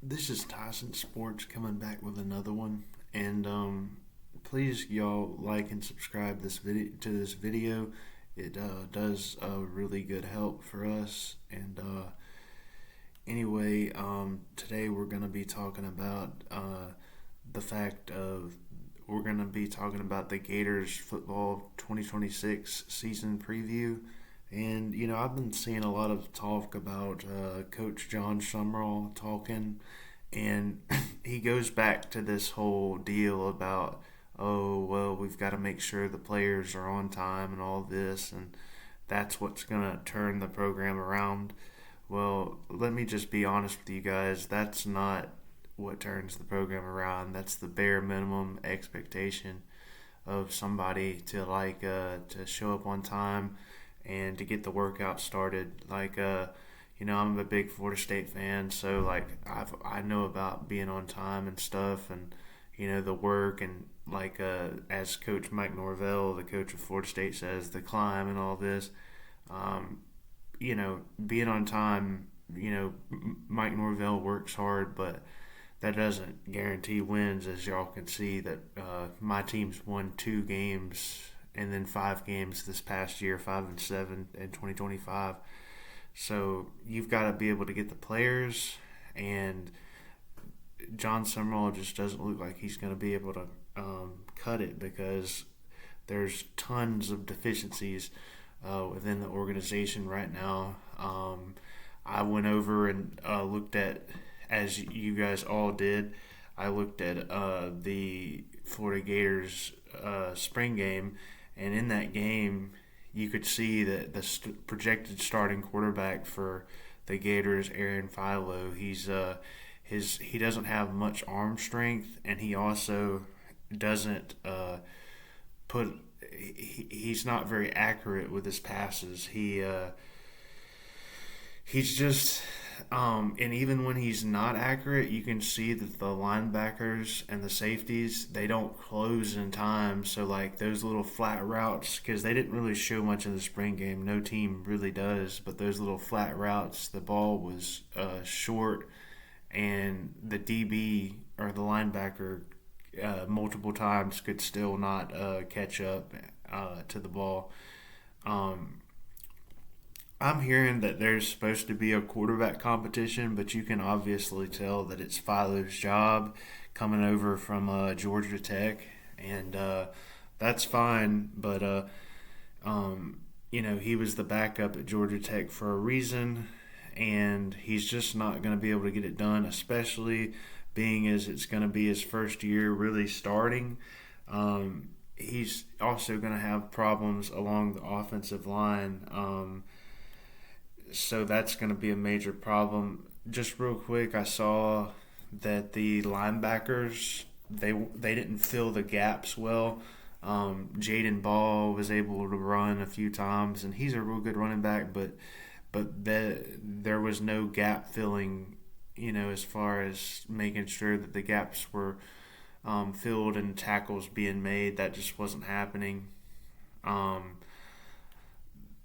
This is Tyson Sports coming back with another one, and please y'all like and subscribe this video. It does really good help for us. And anyway, today we're gonna be talking about the fact of we're gonna be talking about the Gators football 2026 season preview. And I've been seeing a lot of talk about Coach John Summerall talking, and he goes back to this whole deal about, oh, well, we've got to make sure the players are on time and all this, and that's what's going to turn the program around. Well, let me just be honest with you guys. That's not what turns the program around. That's the bare minimum expectation of somebody to to show up on time and to get the workout started. I'm a big Florida State fan, so I know about being on time and stuff, and the work, and as Coach Mike Norvell, the coach of Florida State, says, the climb and all this. Um, Being on time. Mike Norvell works hard, but that doesn't guarantee wins, as y'all can see that my team's won 2 games and then 5 games this past year, 5-7 in 2025. So you've got to be able to get the players, and John Summerall just doesn't look like he's going to be able to cut it, because there's tons of deficiencies within the organization right now. I went over and looked at, as you guys all did, I looked at the Florida Gators spring game, and in that game, you could see that the projected starting quarterback for the Gators, Aaron Philo, he doesn't have much arm strength, and he also doesn't put he's not very accurate with his passes. He's just and even when he's not accurate, you can see that the linebackers and the safeties, they don't close in time. So those little flat routes, because they didn't really show much in the spring game, no team really does, but those little flat routes, the ball was short, and the DB or the linebacker multiple times could still not catch up to the ball. I'm hearing that there's supposed to be a quarterback competition, but you can obviously tell that it's Philo's job, coming over from Georgia Tech, and that's fine. But he was the backup at Georgia Tech for a reason, and he's just not going to be able to get it done, especially being as it's going to be his first year really starting. He's also going to have problems along the offensive line. So that's going to be a major problem. Just real quick, I saw that the linebackers, they didn't fill the gaps well. Jaden Ball was able to run a few times, and he's a real good running back, but there was no gap filling, as far as making sure that the gaps were filled and tackles being made. That just wasn't happening.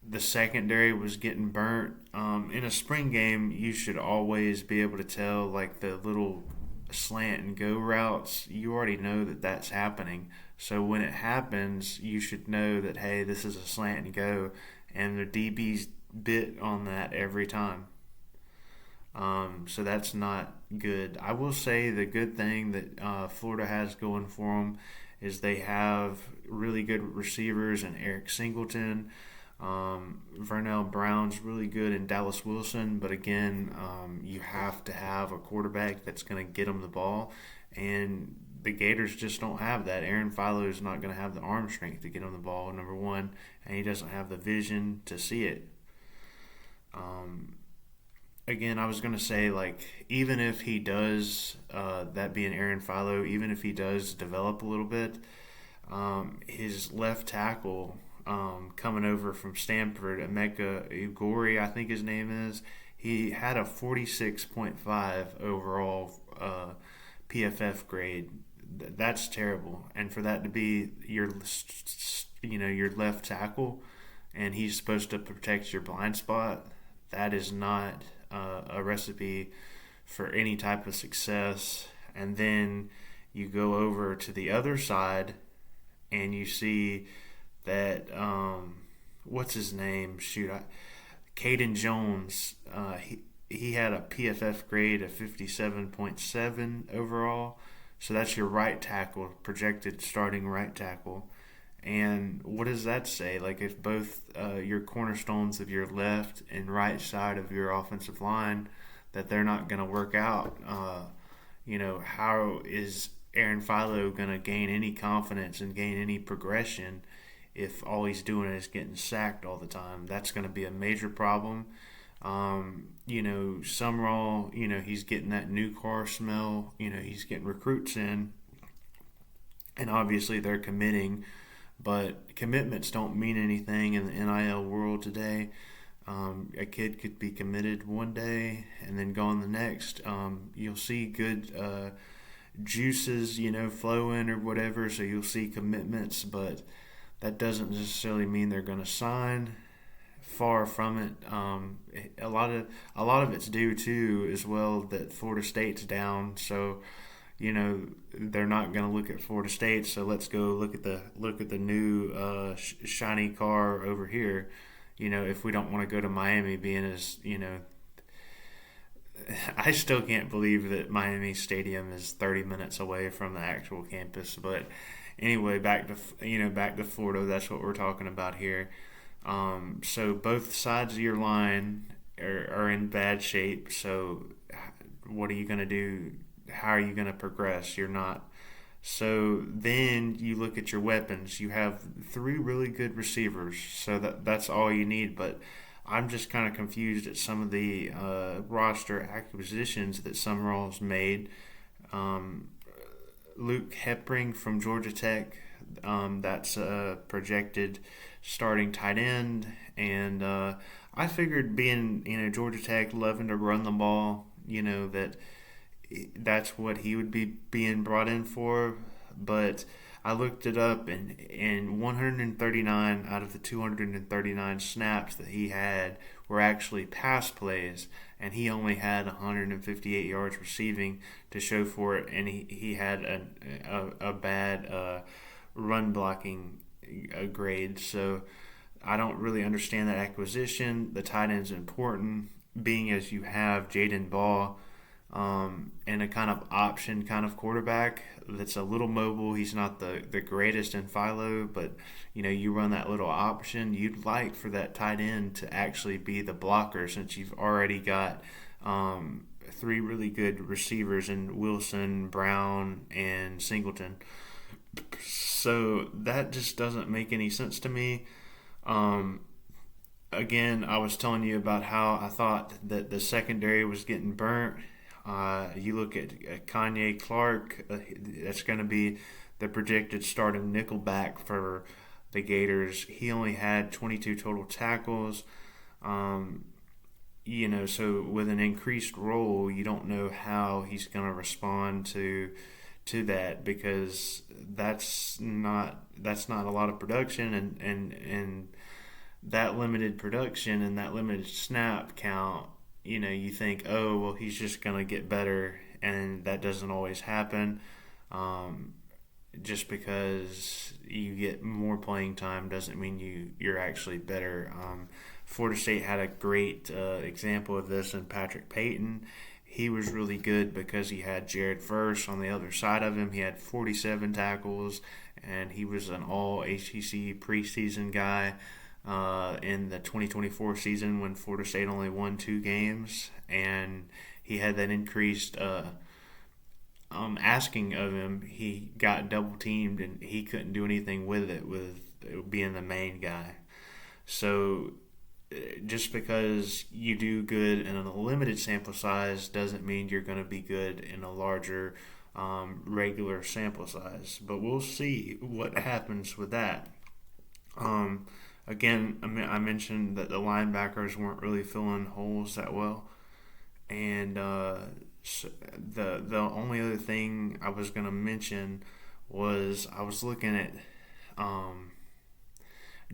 The secondary was getting burnt. In a spring game, you should always be able to tell, the little slant and go routes. You already know that that's happening. So when it happens, you should know that, hey, this is a slant and go, and the DB's bit on that every time. So that's not good. I will say the good thing that Florida has going for them is they have really good receivers in Eric Singleton. Vernell Brown's really good, in Dallas Wilson, but again, you have to have a quarterback that's going to get them the ball, and the Gators just don't have that. Aaron Philo is not going to have the arm strength to get him the ball, number one, and he doesn't have the vision to see it. Again, I was going to say, even if he does, that being Aaron Philo, even if he does develop a little bit, his left tackle, coming over from Stanford, Emeka Ugori, I think his name is, he had a 46.5 overall PFF grade. That's terrible. And for that to be your left tackle, and he's supposed to protect your blind spot, that is not a recipe for any type of success. And then you go over to the other side and you see that what's his name? Caden Jones. He had a PFF grade of 57.7 overall. So that's your right tackle, projected starting right tackle. And what does that say? Like, if both your cornerstones of your left and right side of your offensive line, that they're not going to work out, how is Aaron Philo going to gain any confidence and gain any progression if all he's doing is getting sacked all the time? That's going to be a major problem. Summerall, he's getting that new car smell. He's getting recruits in, and obviously they're committing, but commitments don't mean anything in the NIL world today. A kid could be committed one day and then gone the next. You'll see good juices, flowing or whatever, so you'll see commitments, but that doesn't necessarily mean they're going to sign. Far from it. A lot of it's due to as well that Florida State's down, so they're not going to look at Florida State. So let's go look at the new shiny car over here. If we don't want to go to Miami, being as I still can't believe that Miami Stadium is 30 minutes away from the actual campus. But anyway, back to Florida. That's what we're talking about here. So both sides of your line are in bad shape. So what are you going to do? How are you going to progress? You're not. So then you look at your weapons. You have 3 really good receivers. So that's all you need. But I'm just kind of confused at some of the roster acquisitions that Summerall's made. Luke Hepring from Georgia Tech. That's a projected starting tight end, and I figured being Georgia Tech loving to run the ball, that's what he would be being brought in for. But I looked it up, and 139 out of the 239 snaps that he had were actually pass plays, and he only had 158 yards receiving to show for it, and he had a bad run blocking grade. So I don't really understand that acquisition. The tight end's important, being as you have Jaden Ball and a kind of option kind of quarterback that's a little mobile. He's not the greatest in Philo, but you run that little option. You'd like for that tight end to actually be the blocker, since you've already got 3 really good receivers in Wilson, Brown, and Singleton. So that just doesn't make any sense to me. Again, I was telling you about how I thought that the secondary was getting burnt. You look at Kanye Clark, that's going to be the projected starting nickelback for the Gators. He only had 22 total tackles. So with an increased role, you don't know how he's going to respond to that, because that's not a lot of production, and that limited production and that limited snap count, you think, oh well, he's just gonna get better, and that doesn't always happen. Just because you get more playing time doesn't mean you're actually better. Florida State had a great example of this in Patrick Payton. He was really good because he had Jared Verse on the other side of him. He had 47 tackles, and he was an all-ACC preseason guy in the 2024 season when Florida State only won 2 games. And he had that increased asking of him. He got double-teamed, and he couldn't do anything with it being the main guy. So just because you do good in a limited sample size doesn't mean you're going to be good in a larger regular sample size. But we'll see what happens with that. Again, I mentioned that the linebackers weren't really filling holes that well. And so the only other thing I was going to mention was I was looking at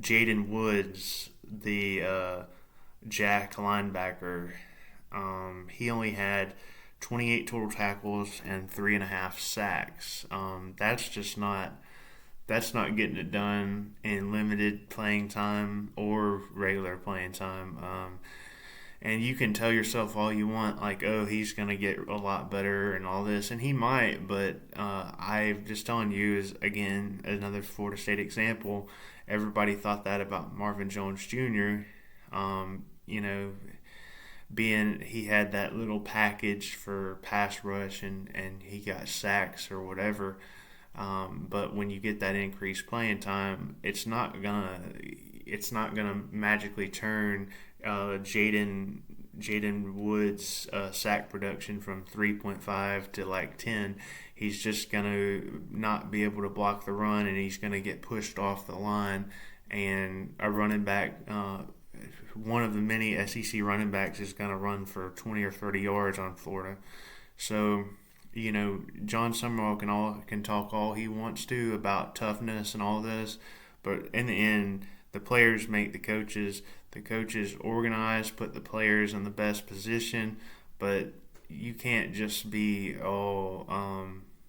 Jaden Woods, the Jack linebacker. He only had 28 total tackles, and 3.5 sacks. That's not getting it done in limited playing time or regular playing time. And you can tell yourself all you want, like, oh, he's going to get a lot better and all this, and he might, but I'm just telling you, is again, another Florida State example. Everybody thought that about Marvin Jones Jr., you know, being he had that little package for pass rush and he got sacks or whatever. But when you get that increased playing time, it's not gonna magically turn Jaden Woods' sack production from 3.5 to like 10. He's just gonna not be able to block the run, and he's gonna get pushed off the line. And a running back, one of the many SEC running backs, is gonna run for 20 or 30 yards on Florida. So, John Summerall can talk all he wants to about toughness and all this, but in the end, the players make the coaches. The coaches organize, put the players in the best position, but you can't just be all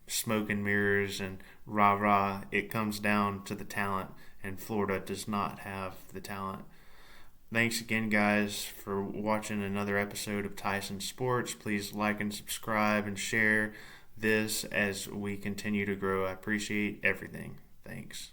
smoke and mirrors and rah rah. It comes down to the talent, and Florida does not have the talent. Thanks again, guys, for watching another episode of Tyson Sports. Please like and subscribe and share this as we continue to grow. I appreciate everything. Thanks.